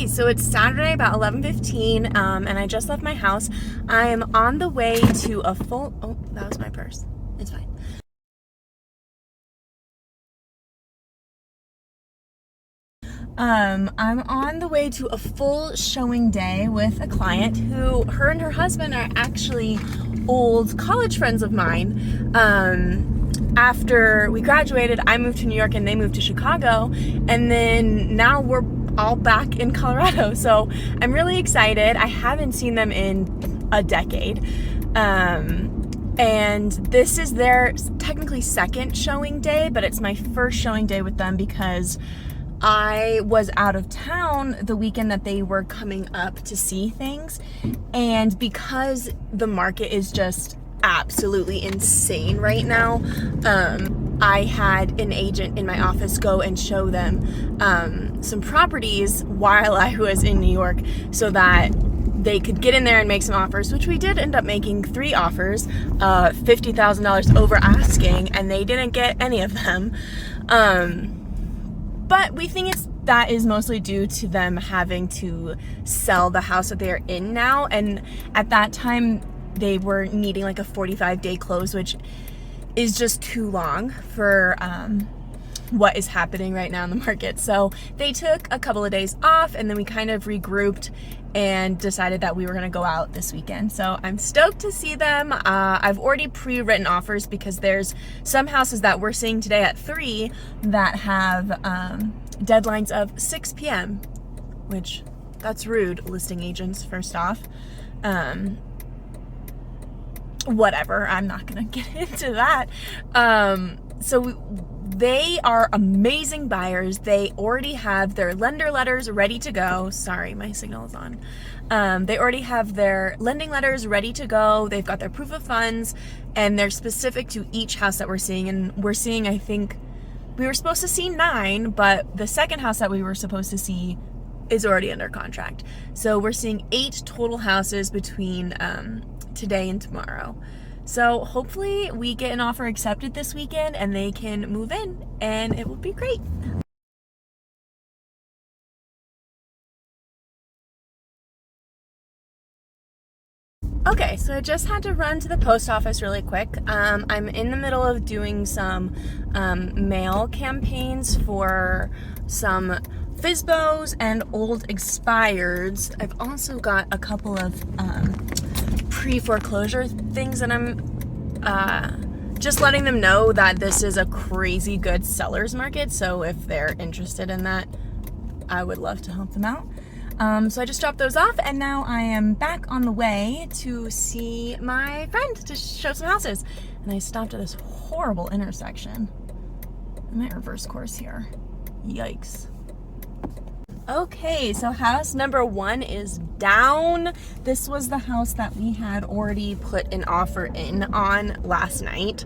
Okay, so it's Saturday about 11:15, and I just left my house. I am on the way to a full... Oh, that was my purse. It's fine. I'm on the way to a full showing day with a client who, her and her husband are actually old college friends of mine. After we graduated, I moved to New York and they moved to Chicago, and then now we're all back in Colorado. So I'm really excited. I haven't seen them in a decade. And this is their technically second showing day, but it's my first showing day with them because I was out of town the weekend that they were coming up to see things. And because the market is just absolutely insane right now, I had an agent in my office go and show them some properties while I was in New York so that they could get in there and make some offers, which we did end up making 3 offers, $50,000 over asking, and they didn't get any of them. But we think that is mostly due to them having to sell the house that they're in now. And at that time, they were needing like a 45-day close, which is just too long for what is happening right now in the market. So they took a couple of days off, and then we kind of regrouped and decided that we were going to go out this weekend. So I'm stoked to see them. I've already pre-written offers because there's some houses that we're seeing today at 3 that have deadlines of 6 p.m., which that's rude, listing agents, first off. Whatever, I'm not gonna get into that. So they are amazing buyers. They already have their lender letters ready to go. Sorry, my signal is on. They already have their lending letters ready to go. They've got their proof of funds, and they're specific to each house that we're seeing. And we're seeing, I think, we were supposed to see 9, but the second house that we were supposed to see is already under contract. So we're seeing 8 total houses between today and tomorrow. So hopefully we get an offer accepted this weekend and they can move in, and it will be great. Okay, so I just had to run to the post office really quick. I'm in the middle of doing some mail campaigns for some FSBOs and old expireds. I've also got a couple of pre-foreclosure things that I'm just letting them know that this is a crazy good seller's market. So if they're interested in that, I would love to help them out. So I just dropped those off, and now I am back on the way to see my friend to show some houses. And I stopped at this horrible intersection. I might reverse course here. Yikes. Okay, so house number 1 is down. This was the house that we had already put an offer in on last night.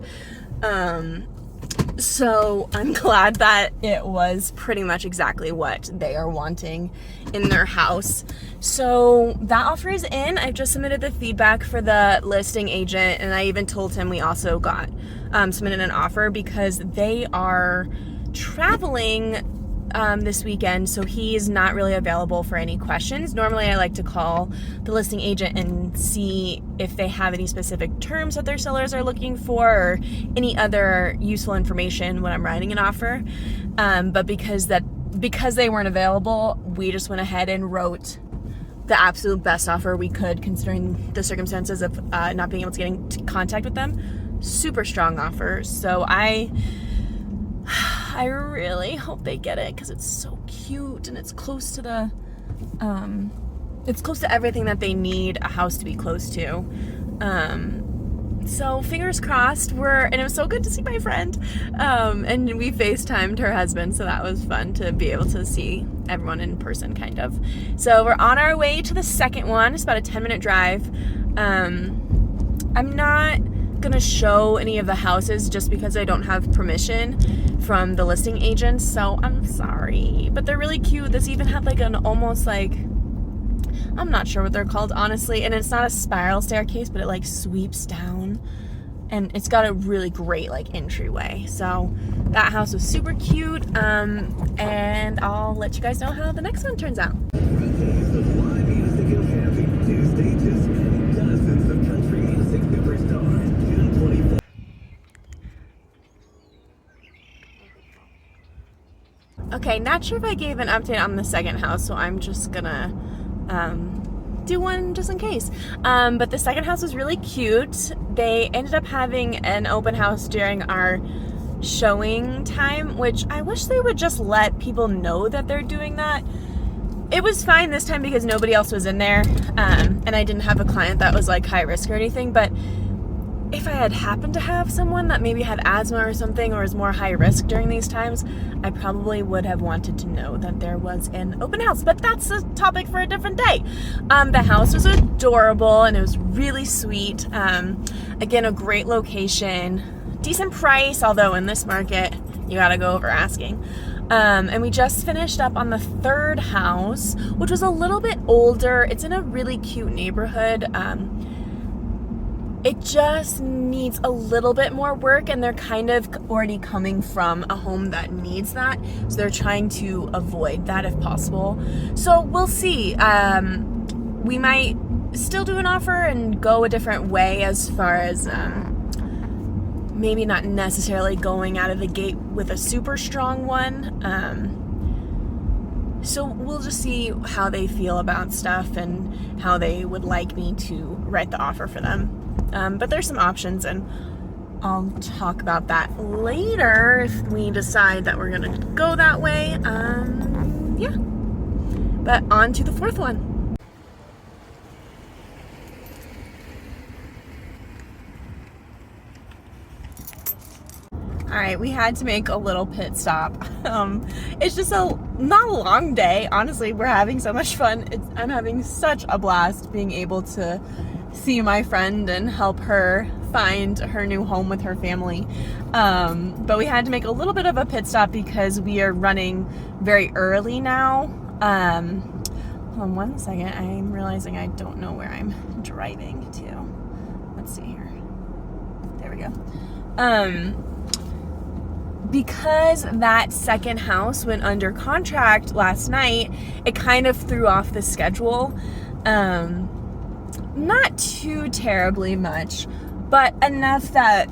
So I'm glad that it was pretty much exactly what they are wanting in their house. So that offer is in. I've just submitted the feedback for the listing agent, and I even told him we also got submitted an offer because they are traveling this weekend, so he is not really available for any questions. Normally I like to call the listing agent and see if they have any specific terms that their sellers are looking for or any other useful information when I'm writing an offer. But because they weren't available, we just went ahead and wrote the absolute best offer we could considering the circumstances of not being able to get into contact with them. Super strong offer. So I really hope they get it because it's so cute and it's close to the it's close to everything that they need a house to be close to. So fingers crossed. And it was so good to see my friend, and we FaceTimed her husband, so that was fun to be able to see everyone in person kind of. So we're on our way to the second one. It's about a 10-minute drive. I'm not gonna show any of the houses just because I don't have permission from the listing agents, so I'm sorry, but they're really cute. This even had like an almost like, I'm not sure what they're called honestly, and it's not a spiral staircase, but it like sweeps down, and it's got a really great like entryway. So that house was super cute, and I'll let you guys know how the next one turns out. Okay, not sure if I gave an update on the second house, so I'm just gonna do one just in case. But the second house was really cute. They ended up having an open house during our showing time, which I wish they would just let people know that they're doing that. It was fine this time because nobody else was in there, and I didn't have a client that was like high risk or anything, but if I had happened to have someone that maybe had asthma or something or is more high risk during these times, I probably would have wanted to know that there was an open house, but that's a topic for a different day. The house was adorable and it was really sweet. Again, a great location, decent price, although in this market, you gotta go over asking. And we just finished up on the third house, which was a little bit older. It's in a really cute neighborhood. It just needs a little bit more work, and they're kind of already coming from a home that needs that, so they're trying to avoid that if possible. So we'll see. We might still do an offer and go a different way as far as maybe not necessarily going out of the gate with a super strong one. So we'll just see how they feel about stuff and how they would like me to write the offer for them. But there's some options, and I'll talk about that later if we decide that we're gonna go that way. Yeah. But on to the fourth one. All right, we had to make a little pit stop. It's just not a long day. Honestly, we're having so much fun. I'm having such a blast being able to see my friend and help her find her new home with her family. But we had to make a little bit of a pit stop because we are running very early now. Hold on one second. I'm realizing I don't know where I'm driving to. Let's see here. There we go. Because that second house went under contract last night, it kind of threw off the schedule. Not too terribly much, but enough that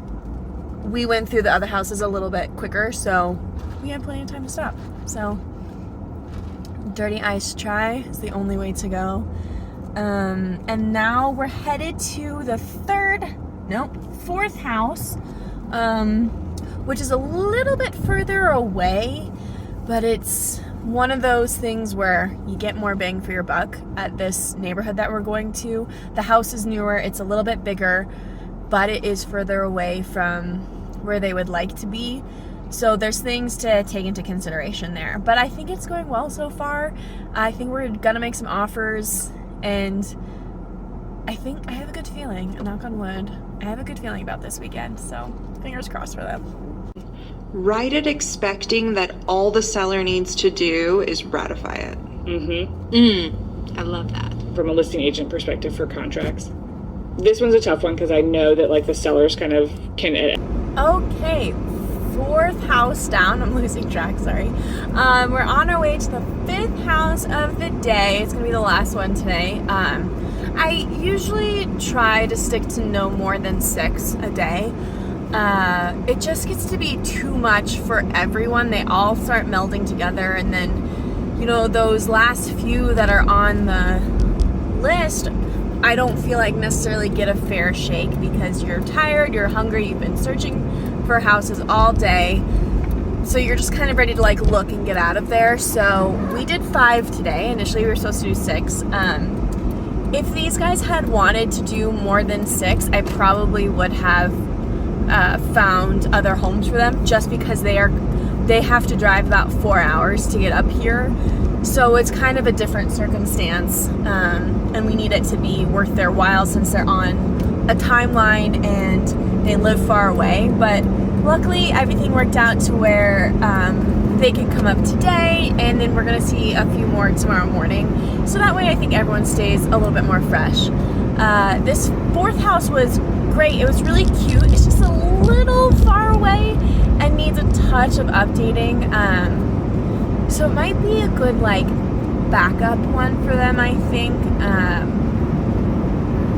we went through the other houses a little bit quicker, so we had plenty of time to stop. So Dirty Ice Try is the only way to go. And now we're headed to the fourth house, which is a little bit further away, but it's one of those things where you get more bang for your buck at this neighborhood that we're going to. The house is newer, it's a little bit bigger, but it is further away from where they would like to be. So there's things to take into consideration there. But I think it's going well so far. I think we're gonna make some offers, and I think I have a good feeling, knock on wood, I have a good feeling about this weekend. So fingers crossed for them. Write it expecting that all the seller needs to do is ratify it. Mm-hmm. I love that. From a listing agent perspective for contracts. This one's a tough one because I know that like the sellers kind of can edit. Okay, fourth house down. I'm losing track, sorry. We're on our way to the fifth house of the day. It's gonna be the last one today. I usually try to stick to no more than 6 a day. It just gets to be too much for everyone. They all start melding together, and then, you know, those last few that are on the list, I don't feel like necessarily get a fair shake because you're tired, you're hungry, you've been searching for houses all day, so you're just kind of ready to like look and get out of there. So we did 5 today. Initially we were supposed to do 6. If these guys had wanted to do more than 6, I probably would have found other homes for them, just because they have to drive about 4 hours to get up here, so it's kind of a different circumstance, and we need it to be worth their while since they're on a timeline and they live far away. But luckily everything worked out to where they can come up today, and then we're gonna see a few more tomorrow morning, so that way I think everyone stays a little bit more fresh. This fourth house was great. It was really cute. It's just a little far away and needs a touch of updating. So it might be a good like backup one for them, I think.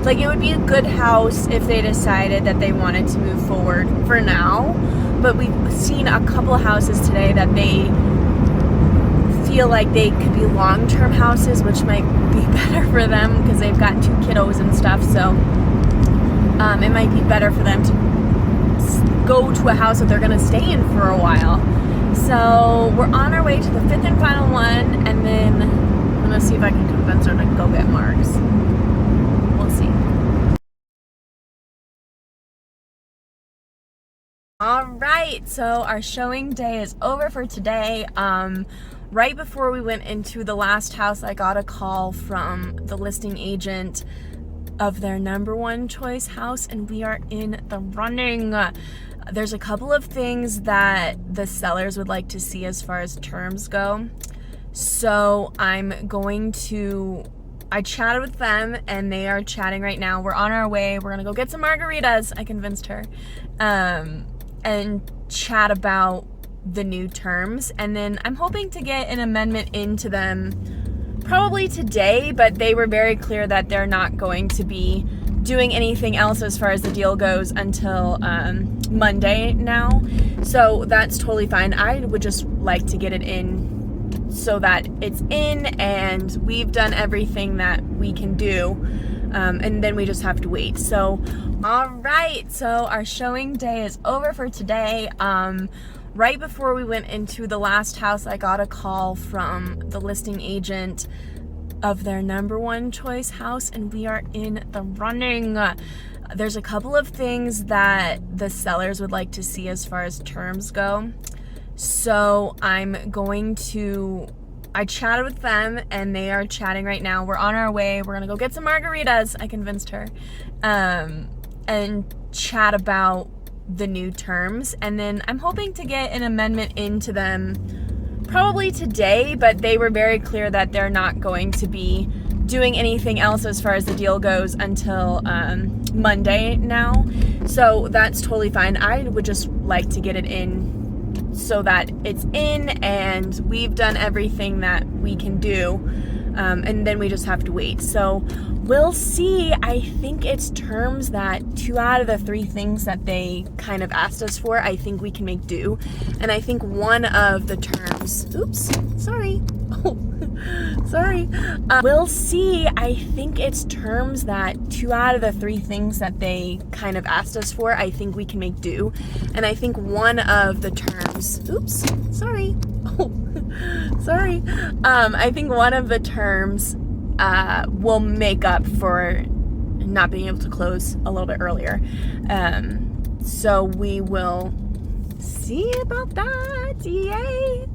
Like, it would be a good house if they decided that they wanted to move forward for now. But we've seen a couple houses today that they feel like they could be long-term houses, which might be better for them because they've got 2 kiddos and stuff. So it might be better for them to go to a house that they're going to stay in for a while. So we're on our way to the 5th and final one, and then I'm going to see if I can convince her to go get Mark's. We'll see. All right, so our showing day is over for today. Right before we went into the last house, I got a call from the listing agent of their number 1 choice house, and we are in the running. There's a couple of things that the sellers would like to see as far as terms go. So I chatted with them, and they are chatting right now. We're on our way. We're gonna go get some margaritas. I convinced her. And chat about the new terms, and then I'm hoping to get an amendment into them probably today, but they were very clear that they're not going to be doing anything else as far as the deal goes until Monday now. So that's totally fine. I would just like to get it in so that it's in and we've done everything that we can do, and then we just have to wait. So all right, so our showing day is over for today. Right before we went into the last house, I got a call from the listing agent of their number 1 choice house, and we are in the running. There's a couple of things that the sellers would like to see as far as terms go. So I chatted with them, and they are chatting right now. We're on our way. We're gonna go get some margaritas. I convinced her. And chat about the new terms, and then I'm hoping to get an amendment into them probably today, but they were very clear that they're not going to be doing anything else as far as the deal goes until Monday now. So that's totally fine. I would just like to get it in so that it's in and we've done everything that we can do, and then we just have to wait. So we'll see. I think it's terms that 2 out of the 3 things that they kind of asked us for, I think we can make do. And I think one of the terms, we'll see. I think it's terms that 2 out of the 3 things that they kind of asked us for, I think we can make do. And I think one of the terms, I think one of the terms will make up for not being able to close a little bit earlier. So we will see about that. Yay!